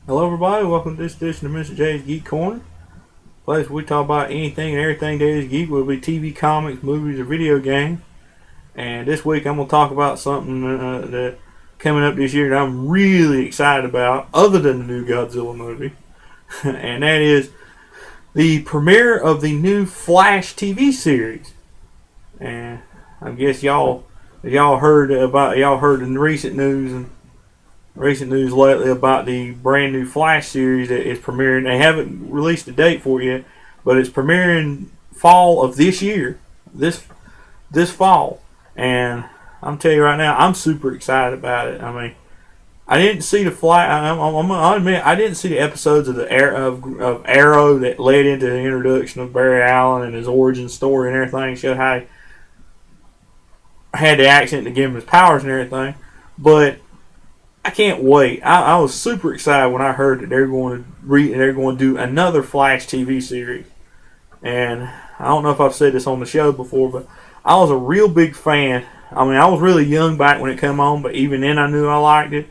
Hello, everybody. Welcome to this edition of Mr. J's Geek Corner. Place where we talk about anything and everything that is geek, whether it be TV, comics, movies, or video games. And this week, I'm going to talk about something that coming up this year that I'm really excited about, other than the new Godzilla movie, and that is the premiere of the new Flash TV series. And I guess y'all heard in recent news lately about the brand new Flash series that is premiering. They haven't released a date for it yet, but it's premiering fall of this year, this fall. And I'm telling you right now, I'm super excited about it. I mean, I didn't see the Flash. I'll admit, I didn't see the episodes of of Arrow that led into the introduction of Barry Allen and his origin story and everything. Showed how he had the accent to give him his powers and everything, but I can't wait. I was super excited when I heard that they're going to do another Flash TV series. And I don't know if I've said this on the show before, but I was a real big fan. I mean, I was really young back when it came on, but even then I knew I liked it.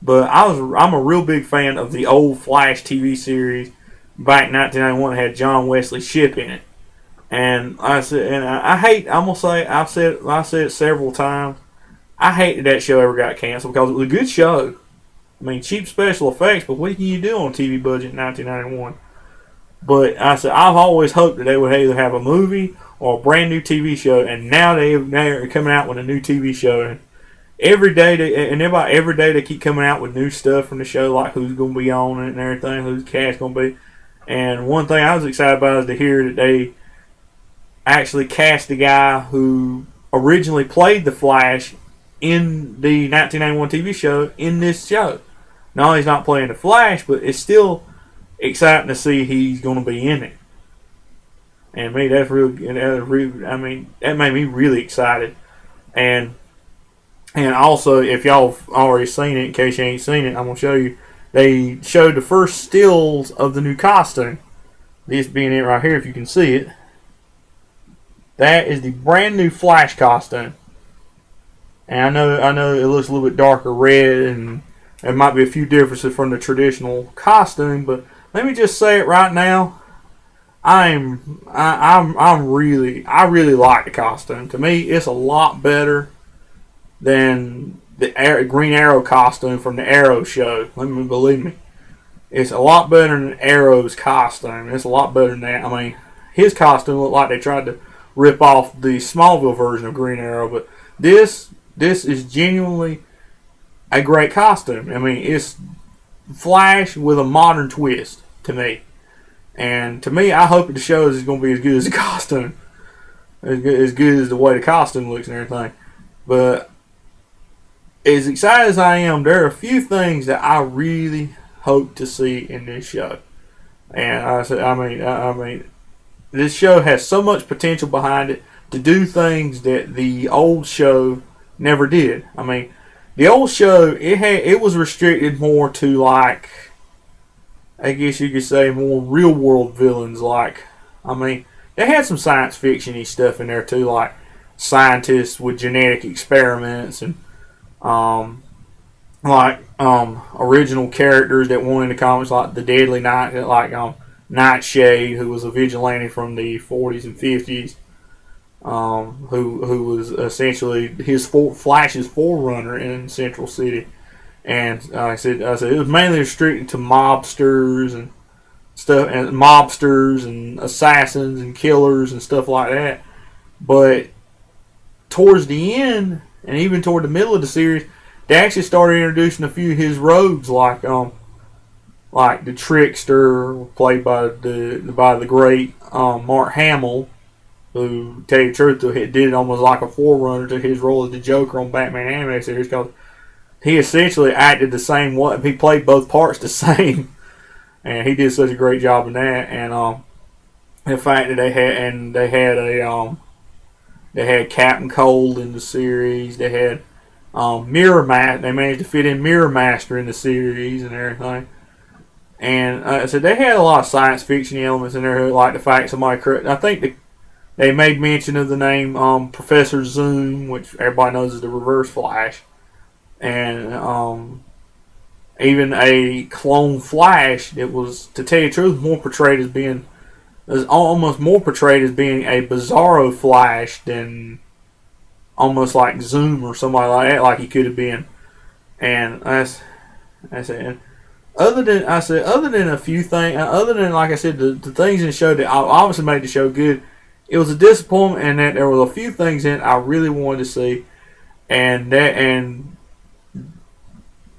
But I'm a real big fan of the old Flash TV series back in 1991 that had John Wesley Shipp in it. And I hate. I'm gonna say I said it several times. I hated that show ever got canceled because it was a good show. I mean, cheap special effects, but what can you do on a TV budget in 1991? But I said I've always hoped that they would either have a movie or a brand new TV show, and now they're coming out with a new TV show. And every day they keep coming out with new stuff from the show, like who's going to be on it and everything, who's the cast going to be. And one thing I was excited about is to hear that they actually cast the guy who originally played the Flash in the 1991 TV show in this show. Now he's not playing the Flash, but it's still exciting to see he's going to be in it. And me, I mean, that made me really excited. And also, if y'all have already seen it, in case you ain't seen it, I'm gonna show you. They showed the first stills of the new costume. This being it right here, if you can see it. That is the brand new Flash costume. And I know it looks a little bit darker red, and there might be a few differences from the traditional costume. But let me just say it right now, I really like the costume. To me, it's a lot better than the Green Arrow costume from the Arrow show. Believe me, it's a lot better than Arrow's costume. It's a lot better than that. I mean, his costume looked like they tried to rip off the Smallville version of Green Arrow, but this is genuinely a great costume. I mean, it's Flash with a modern twist to me. And to me, I hope that the show is going to be as good as the costume. As good as the way the costume looks and everything. But as excited as I am, there are a few things that I really hope to see in this show. And I mean, this show has so much potential behind it to do things that the old show never did. I mean, the old show it was restricted more to, like, I guess you could say, more real world villains. Like, I mean, they had some science fiction-y stuff in there too, like scientists with genetic experiments and original characters that won in the comics, like the Deadly Night, like Nightshade, who was a vigilante from the 40s and 50s. Who was essentially Flash's forerunner in Central City, and I said it was mainly restricted to mobsters and assassins and killers and stuff like that. But towards the end, and even toward the middle of the series, they actually started introducing a few of his rogues, like the Trickster, played by the great Mark Hamill, who, tell you the truth, did it almost like a forerunner to his role as the Joker on Batman anime series, because he essentially acted the same way. He played both parts the same, and he did such a great job in that. And the fact that they had Captain Cold in the series, they had Mirror Master. They managed to fit in Mirror Master in the series and everything. And so they had a lot of science fiction elements in there, like the fact somebody. I think they made mention of the name Professor Zoom, which everybody knows is the Reverse Flash, and even a clone Flash that was, to tell you the truth, more portrayed as being, is almost more portrayed as being a Bizarro Flash than almost like Zoom or somebody like that, like he could have been. And that's it. Other than a few things, other than like I said, the things in the show that obviously made the show good, it was a disappointment, and that there were a few things in it I really wanted to see, and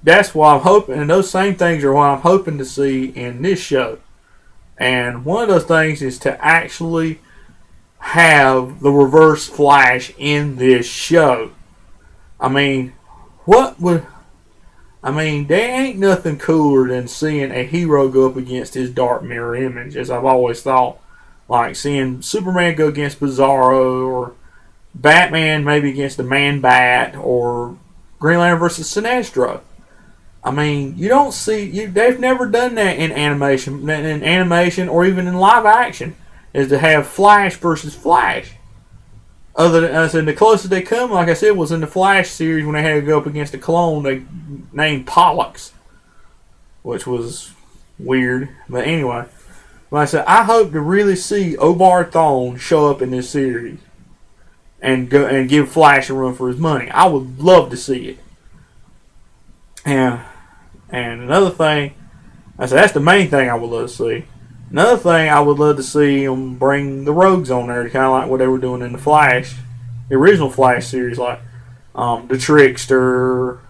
that's why I'm hoping. And those same things are what I'm hoping to see in this show. And one of those things is to actually have the Reverse Flash in this show. I mean, there ain't nothing cooler than seeing a hero go up against his dark mirror image, as I've always thought. Like seeing Superman go against Bizarro, or Batman maybe against the Man-Bat, or Green Lantern versus Sinestro. I mean, you don't see, they've never done that in animation or even in live action, is to have Flash versus Flash. Other than, I said, the closest they come, like I said, was in the Flash series when they had to go up against a clone they named Pollux, which was weird. But anyway, like I said, I hope to really see Omar Thawne show up in this series and give Flash a run for his money. I would love to see it. And another thing, I said that's the main thing I would love to see. Another thing I would love to see them bring the Rogues on there, kind of like what they were doing in the Flash, the original Flash series, like the Trickster,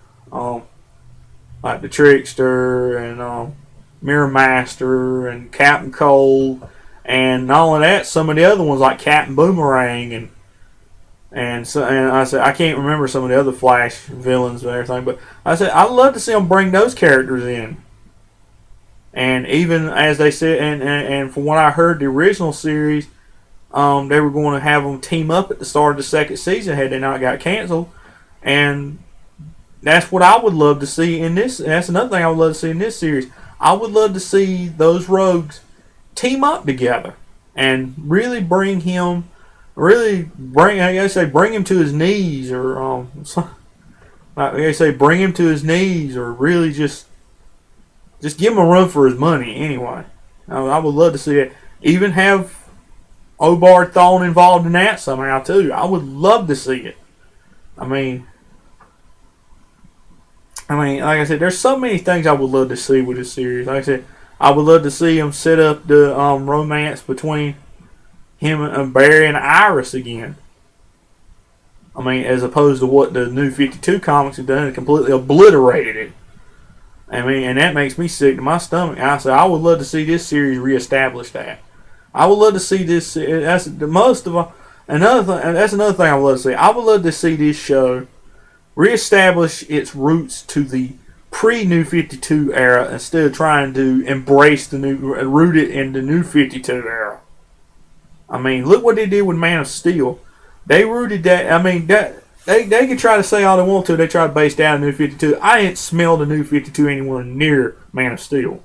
and Mirror Master and Captain Cold, and not only that, some of the other ones like Captain Boomerang and I said I can't remember some of the other Flash villains and everything, but I said I'd love to see them bring those characters in. And even as they said, and from what I heard, the original series, they were going to have them team up at the start of the second season had they not got canceled. And that's what I would love to see in this. That's another thing I would love to see in this series. I would love to see those Rogues team up together and really bring him to his knees, or bring him to his knees, or really just give him a run for his money. Anyway, I would love to see it. Even have Omar Thawne involved in that somehow too. I would love to see it. I mean, like I said, there's so many things I would love to see with this series. Like I said, I would love to see him set up the romance between him and Barry and Iris again. I mean, as opposed to what the New 52 comics have done, and completely obliterated it. I mean, and that makes me sick to my stomach. I said I would love to see this series reestablish that. I would love to see this. That's the most of all. That's another thing I would love to see. I would love to see this show reestablish its roots to the pre-New 52 era instead of trying to embrace root it in the New 52 era. I mean, look what they did with Man of Steel. They rooted that. I mean, that they can try to say all they want to. They try to base down New 52. I ain't smelled the New 52 anywhere near Man of Steel.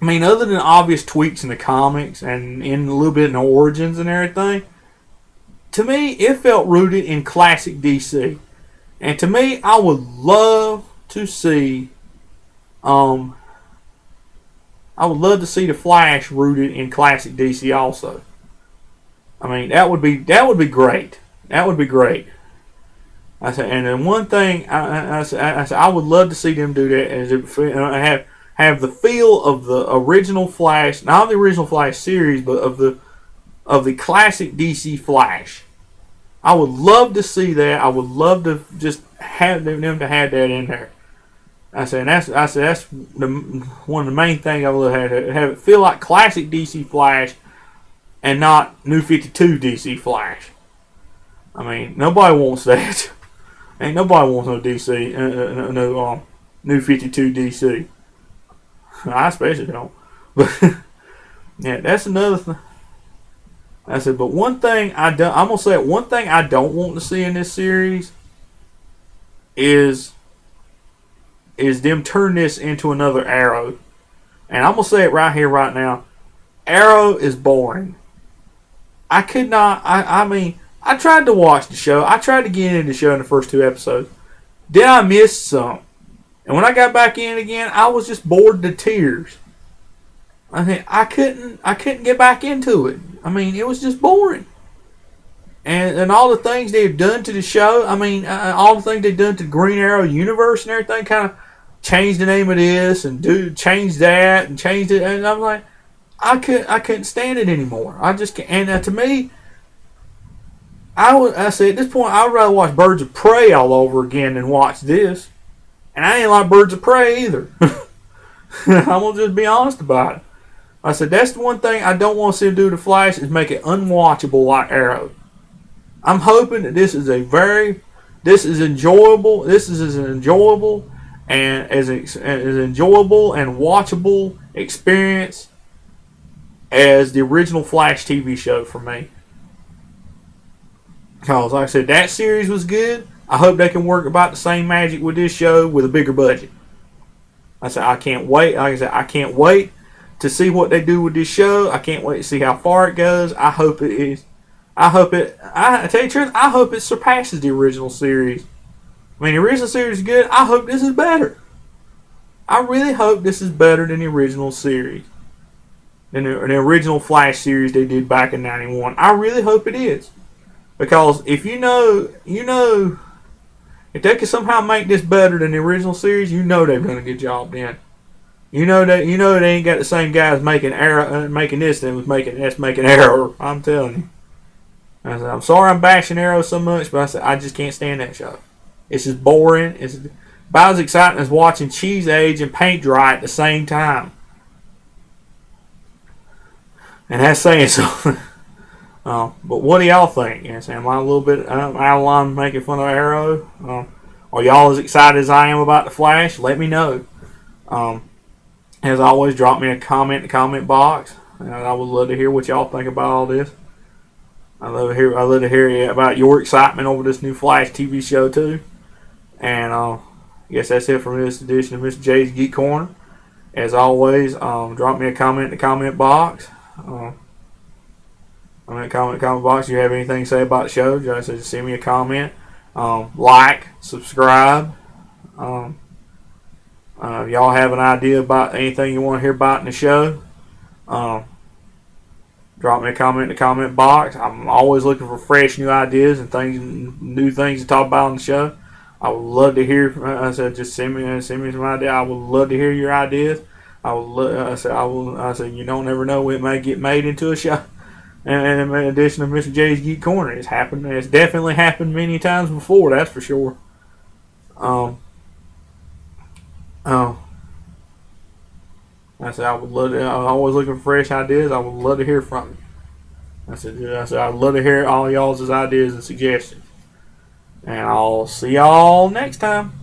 I mean, other than obvious tweaks in the comics and in a little bit in the origins and everything, to me, it felt rooted in classic DC. And to me, I would love to see, the Flash rooted in classic DC also. I mean, that would be great. That would be great. I said, and then one thing I said I would love to see them do that is have the feel of the original Flash, not the original Flash series, but of the classic DC Flash. I would love to see that. I would love to just have them to have that in there. That's one of the main things I would have it feel like classic DC Flash and not New 52 DC Flash. I mean, nobody wants that. Ain't nobody wants no DC, New 52 DC. I especially don't. But yeah, that's another thing. I said, but one thing I'm gonna say it. One thing I don't want to see in this series is them turn this into another Arrow. And I'm gonna say it right here, right now. Arrow is boring. I could not. I mean, I tried to watch the show. I tried to get into the show in the first 2 episodes. Then I missed some. And when I got back in again, I was just bored to tears. I couldn't get back into it. I mean, it was just boring. And all the things they've done to the show, I mean, all the things they've done to the Green Arrow universe and everything, kind of changed the name of this and changed that and changed it, and I'm like, I couldn't stand it anymore. I just can't. And to me, I said at this point, I'd rather watch Birds of Prey all over again than watch this. And I ain't like Birds of Prey either. I'm gonna just be honest about it. I said that's the one thing I don't want to see them do to Flash is make it unwatchable like Arrow. I'm hoping that this is enjoyable. This is as enjoyable and as enjoyable and watchable experience as the original Flash TV show for me. Because, like I said, that series was good. I hope they can work about the same magic with this show with a bigger budget. I said I can't wait. Like I said, I can't wait to see what they do with this show. I can't wait to see how far it goes. I hope it is. I tell you the truth, I hope it surpasses the original series. I mean, the original series is good. I hope this is better. I really hope this is better than the original series. Than the original Flash series they did back in '91. I really hope it is. Because if you know, if they can somehow make this better than the original series, you know they've done a good job then. You know they ain't got the same guys making Arrow, making this than was making Arrow. I'm telling you. I said, I'm sorry I'm bashing Arrow so much, but I said I just can't stand that show. It's just boring. It's about as exciting as watching cheese age and paint dry at the same time. And that's saying something. But what do y'all think? Yes, am I a little bit out of line making fun of Arrow? Are y'all as excited as I am about the Flash? Let me know. As always, drop me a comment in the comment box. I would love to hear what y'all think about all this. I love to hear about your excitement over this new Flash TV show too. And I guess that's it from this edition of Mr. J's Geek Corner. As always, drop me a comment in the comment box. Comment box. If you have anything to say about the show, just send me a comment. Like, subscribe. If y'all have an idea about anything you want to hear about in the show, drop me a comment in the comment box. I'm always looking for fresh new ideas and new things to talk about on the show. I would love to hear. I said, just send me some ideas. I would love to hear your ideas. I said, you don't ever know it may get made into a show. And in addition to Mr. J's Geek Corner, it's happened. It's definitely happened many times before. That's for sure. I said I would love to. I'm always looking for fresh ideas. I would love to hear from you. I said I'd love to hear all y'all's ideas and suggestions. And I'll see y'all next time.